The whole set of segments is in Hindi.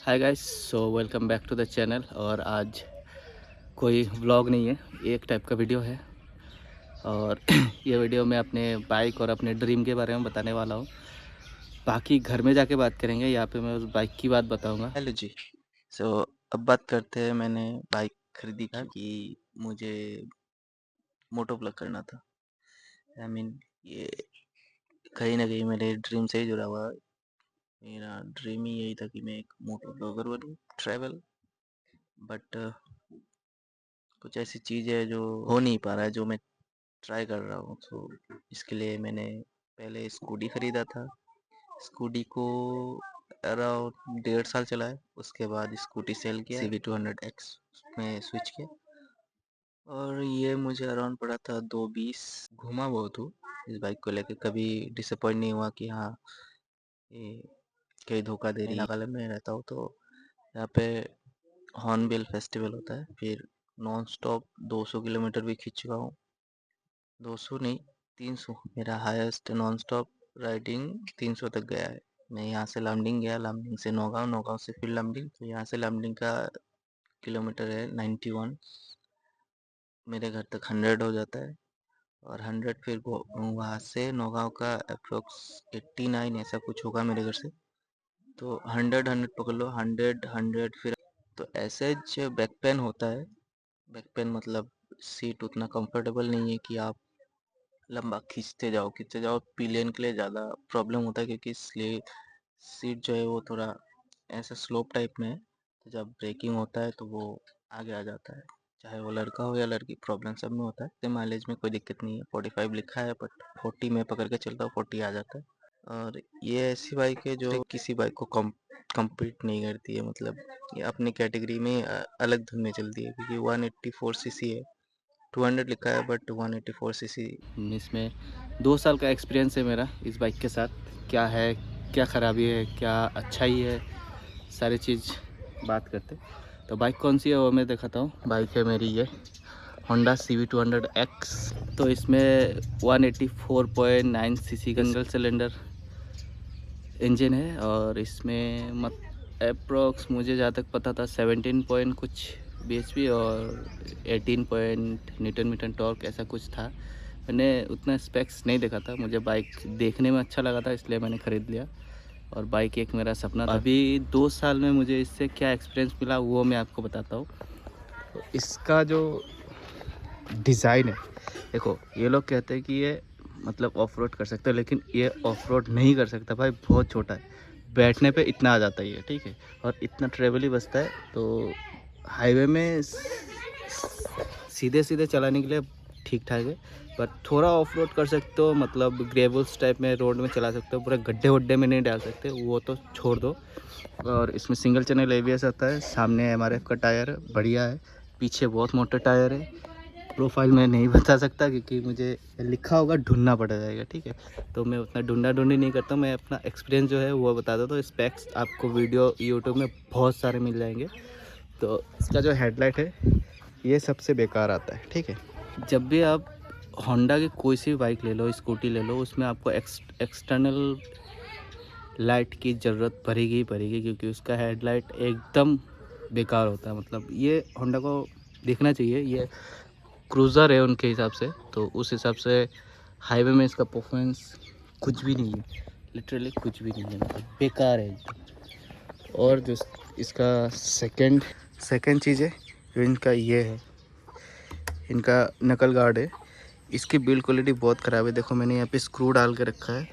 Hi guys, so welcome back to the channel. और आज कोई व्लॉग नहीं है, एक टाइप का वीडियो है। और ये वीडियो मैं अपने बाइक और अपने ड्रीम के बारे में बताने वाला हूँ। बाकी घर में जाके बात करेंगे, यहाँ पे मैं उस बाइक की बात बताऊँगा। हेलो जी। सो अब बात करते हैं। मैंने बाइक खरीदी था कि मुझे मोटो ब्लॉग करना था। ये कहीं ना कहीं मेरे ड्रीम से ही जुड़ा हुआ है। मेरा ड्रीम ही यही था कि मैं एक मोटो ब्लॉगर बनूं, ट्रैवल। बट कुछ ऐसी चीज़ है जो हो नहीं पा रहा है, जो मैं ट्राई कर रहा हूँ। तो इसके लिए मैंने पहले स्कूटी खरीदा था। स्कूटी को अराउंड 1.5 साल चलाया। उसके बाद स्कूटी सेल किया, CV200X में स्विच किया। और ये मुझे अराउंड पड़ा था 220। घूमा बहुत हूँ इस बाइक को लेके, कभी डिसअपॉइंट नहीं हुआ कि हाँ ये कहीं धोखा दे रही है। नागालैंड में रहता हूँ तो यहाँ पे हॉर्नबिल फेस्टिवल होता है। फिर नॉन स्टॉप 200 किलोमीटर भी खींच चुका हूँ। 200 नहीं, 300 मेरा हाईएस्ट नॉन स्टॉप राइडिंग 300 तक गया है। मैं यहाँ से लामडिंग गया, लामडिंग से नौगांव, नौगांव से फिर लामडिंग। तो यहाँ से लामडिंग का किलोमीटर है 91। मेरे घर तक 100 हो जाता है। और 100 फिर वहाँ से नौगांव का अप्रोक्स 89 ऐसा कुछ होगा मेरे घर से। तो 100 पकड़ लो, 100 फिर। तो ऐसे जो बैक पेन होता है, बैक पेन मतलब सीट उतना कंफर्टेबल नहीं है कि आप लंबा खींचते जाओ। पिलियन के लिए ज़्यादा प्रॉब्लम होता है, क्योंकि सीट जो है वो थोड़ा ऐसा स्लोप टाइप में है। तो जब ब्रेकिंग होता है तो वो आगे आ जाता है। चाहे वो लड़का हो या लड़की, प्रॉब्लम सब में होता है। तो माइलेज में कोई दिक्कत नहीं है, 45 लिखा है, बट 40 में पकड़ के चलता हूँ, 40 आ जाता है। और ये ऐसी बाइक है जो किसी बाइक को compete नहीं करती है। मतलब ये अपनी कैटेगरी में अलग धुन में चलती है, क्योंकि 184 cc है। 200 लिखा है बट 184 cc। इसमें 2 साल का एक्सपीरियंस है मेरा इस बाइक के साथ। क्या है, क्या ख़राबी है, क्या अच्छाई है, सारी चीज़ बात करते। तो बाइक कौन सी है वो मैं दिखाता हूँ। बाइक है मेरी ये होंडा CV200X। तो इसमें 184.9 सीसी का सिंगल सिलेंडर इंजन है। और इसमें अप्रोक्स मुझे जहाँ तक पता था 17 पॉइंट कुछ bhp और 18 पॉइंट न्यूटन मीटर टॉर्क ऐसा कुछ था। मैंने उतना स्पेक्स नहीं देखा था, मुझे बाइक देखने में अच्छा लगा था इसलिए मैंने ख़रीद लिया। और बाइक एक मेरा सपना था। अभी 2 साल में मुझे इससे क्या एक्सपीरियंस मिला वो मैं आपको बताता हूँ। तो इसका जो डिज़ाइन है, देखो ये लोग कहते हैं कि ये मतलब ऑफ रोड कर सकते हो, लेकिन ये ऑफ रोड नहीं कर सकता भाई, बहुत छोटा है। बैठने पे इतना आ जाता है ये, ठीक है। और इतना ट्रेवल ही बचता है। तो हाईवे में सीधे सीधे चलाने के लिए ठीक ठाक है। पर थोड़ा ऑफ रोड कर सकते हो, मतलब ग्रेवल्स टाइप में रोड में चला सकते हो, पूरे गड्ढे वड्ढे में नहीं डाल सकते, वो तो छोड़ दो। और इसमें सिंगल चैनल ABS आता है। सामने MRF का टायर बढ़िया है, पीछे बहुत मोटे टायर है। प्रोफाइल मैं नहीं बता सकता क्योंकि मुझे लिखा होगा ढूंढना पड़ जाएगा, ठीक है। तो मैं उतना ढूंढा ढूंढी नहीं करता, मैं अपना एक्सपीरियंस जो है वो बता देता हूँ। स्पेक्स आपको वीडियो यूट्यूब में बहुत सारे मिल जाएंगे। तो इसका जो हेडलाइट है ये सबसे बेकार आता है, ठीक है। जब भी आप होंडा की कोई सी बाइक ले लो, स्कूटी ले लो, उसमें आपको एक्सटर्नल लाइट की ज़रूरत पड़ेगी ही पड़ेगी, क्योंकि उसका हेडलाइट एकदम बेकार होता है। मतलब ये होंडा को देखना चाहिए, ये क्रूज़र है उनके हिसाब से, तो उस हिसाब से हाईवे में इसका परफॉर्मेंस कुछ भी नहीं है, लिटरली कुछ भी नहीं है, मतलब बेकार है एकदम। और जो इसका सेकंड चीज़ है जो इनका ये है, इनका नकल गार्ड है। इसकी बिल्ड क्वालिटी बहुत ख़राब है। देखो मैंने यहाँ पे स्क्रू डाल के रखा है,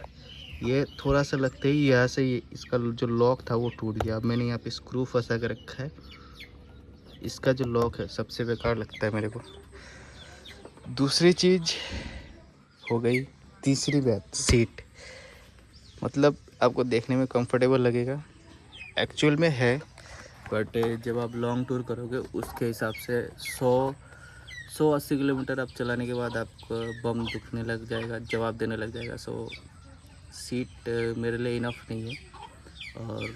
ये थोड़ा सा लगते ही यहाँ से इसका जो लॉक था वो टूट गया। अब मैंने यहाँ पे स्क्रू फंसा के रखा है। इसका जो लॉक है सबसे बेकार लगता है मेरे को। दूसरी चीज़ हो गई, तीसरी बात सीट। मतलब आपको देखने में कंफर्टेबल लगेगा, एक्चुअल में है, बट जब आप लॉन्ग टूर करोगे उसके हिसाब से 180 किलोमीटर आप चलाने के बाद आपको बम दुखने लग जाएगा, जवाब देने लग जाएगा। सीट मेरे लिए इनफ नहीं है। और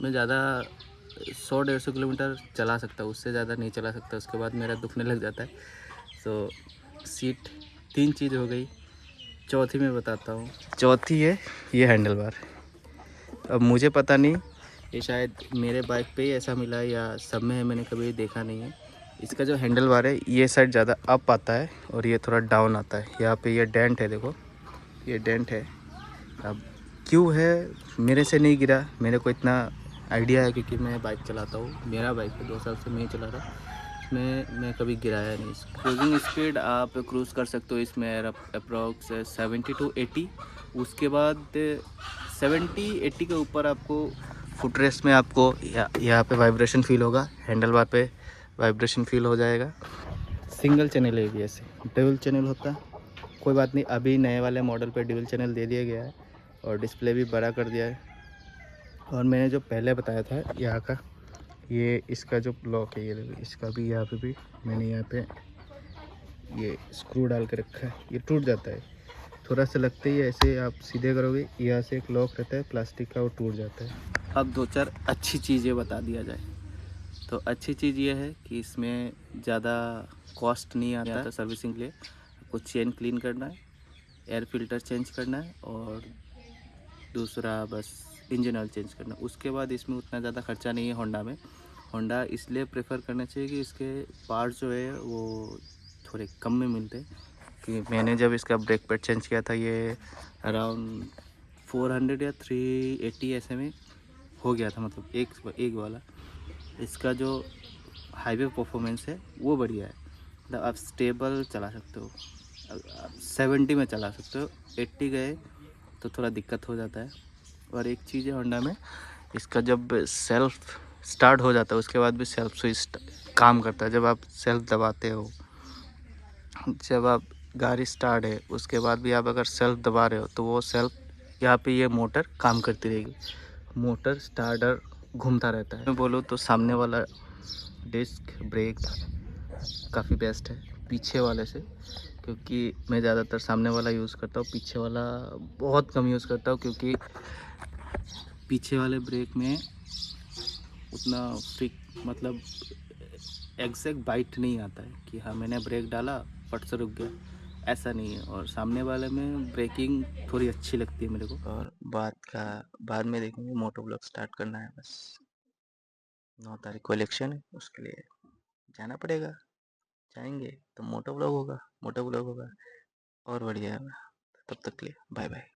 मैं ज़्यादा 100-150 किलोमीटर चला सकता हूँ, उससे ज़्यादा नहीं चला सकता, उसके बाद मेरा दुखने लग जाता है। सीट 3 चीज़ हो गई। चौथी मैं बताता हूँ। चौथी है ये हैंडल बार। अब मुझे पता नहीं ये शायद मेरे बाइक पे ही ऐसा मिला है या सब में है, मैंने कभी देखा नहीं है। इसका जो हैंडल बार है ये साइड ज़्यादा अप आता है और ये थोड़ा डाउन आता है। यहाँ पे ये डेंट है, देखो ये डेंट है। अब क्यों है, मेरे से नहीं गिरा, मेरे को इतना आइडिया है क्योंकि मैं बाइक चलाता हूँ, मेरा बाइक है, 2 साल से मैं ही चला रहा हूँ। इसमें मैं कभी गिराया नहीं। क्रूजिंग स्पीड आप क्रूज़ कर सकते हो इसमें अप्रॉक्स 70 टू 80। उसके बाद 70-80 के ऊपर आपको फुट रेस्ट में आपको यहाँ पे वाइब्रेशन फील होगा, हैंडल बार पे वाइब्रेशन फील हो जाएगा। सिंगल चैनल ABS है, डबल चैनल होता है कोई बात नहीं, अभी नए वाले मॉडल पे डुअल चैनल दे दिया गया है और डिस्प्ले भी बड़ा कर दिया है। और मैंने जो पहले बताया था यहाँ का, ये इसका जो लॉक है, ये देखो इसका भी यहाँ पे भी मैंने यहाँ पे ये स्क्रू डाल के रखा है, ये टूट जाता है थोड़ा सा लगते ही, ऐसे आप सीधे करोगे यहाँ से एक लॉक रहता है प्लास्टिक का, वो टूट जाता है। अब 2-4 अच्छी चीज़ें बता दिया जाए तो अच्छी चीज़ ये है कि इसमें ज़्यादा कॉस्ट नहीं आता सर्विसिंग के लिए। आपको चेन क्लीन करना है, एयर फिल्टर चेंज करना है और दूसरा बस इंजन ऑयल चेंज करना। उसके बाद इसमें उतना ज़्यादा खर्चा नहीं है होंडा में। होंडा इसलिए प्रेफर करना चाहिए कि इसके पार्ट्स जो है वो थोड़े कम में मिलते हैं। कि मैंने जब इसका ब्रेक पैड चेंज किया था ये अराउंड 400 या 380 ऐसे में हो गया था, मतलब एक वाला। इसका जो हाईवे परफॉर्मेंस है वो बढ़िया है, मतलब आप स्टेबल चला सकते हो, 70 में चला सकते हो। 80 गए तो थोड़ा दिक्कत हो जाता है। और एक चीज़ है होंडा में, इसका जब सेल्फ स्टार्ट हो जाता है उसके बाद भी सेल्फ स्विच काम करता है। जब आप सेल्फ दबाते हो, जब आप गाड़ी स्टार्ट है उसके बाद भी आप अगर सेल्फ दबा रहे हो तो वो सेल्फ यहाँ पे ये मोटर काम करती रहेगी, मोटर स्टार्टर घूमता रहता है। मैं बोलूँ तो सामने वाला डिस्क ब्रेक काफ़ी बेस्ट है पीछे वाले से, क्योंकि मैं ज़्यादातर सामने वाला यूज़ करता हूँ, पीछे वाला बहुत कम यूज़ करता हूँ क्योंकि पीछे वाले ब्रेक में उतना फ्रिक, मतलब एग्जैक्ट बाइट नहीं आता है कि हाँ मैंने ब्रेक डाला फट से रुक गया, ऐसा नहीं है। और सामने वाले में ब्रेकिंग थोड़ी अच्छी लगती है मेरे को। और बाद में देखेंगे, मोटो ब्लॉग स्टार्ट करना है बस। 9 तारीख को इलेक्शन है, उसके लिए जाना पड़ेगा। जाएंगे तो मोटो ब्लॉग होगा, मोटो ब्लॉग होगा और बढ़िया है। तब तक के लिए बाय बाय।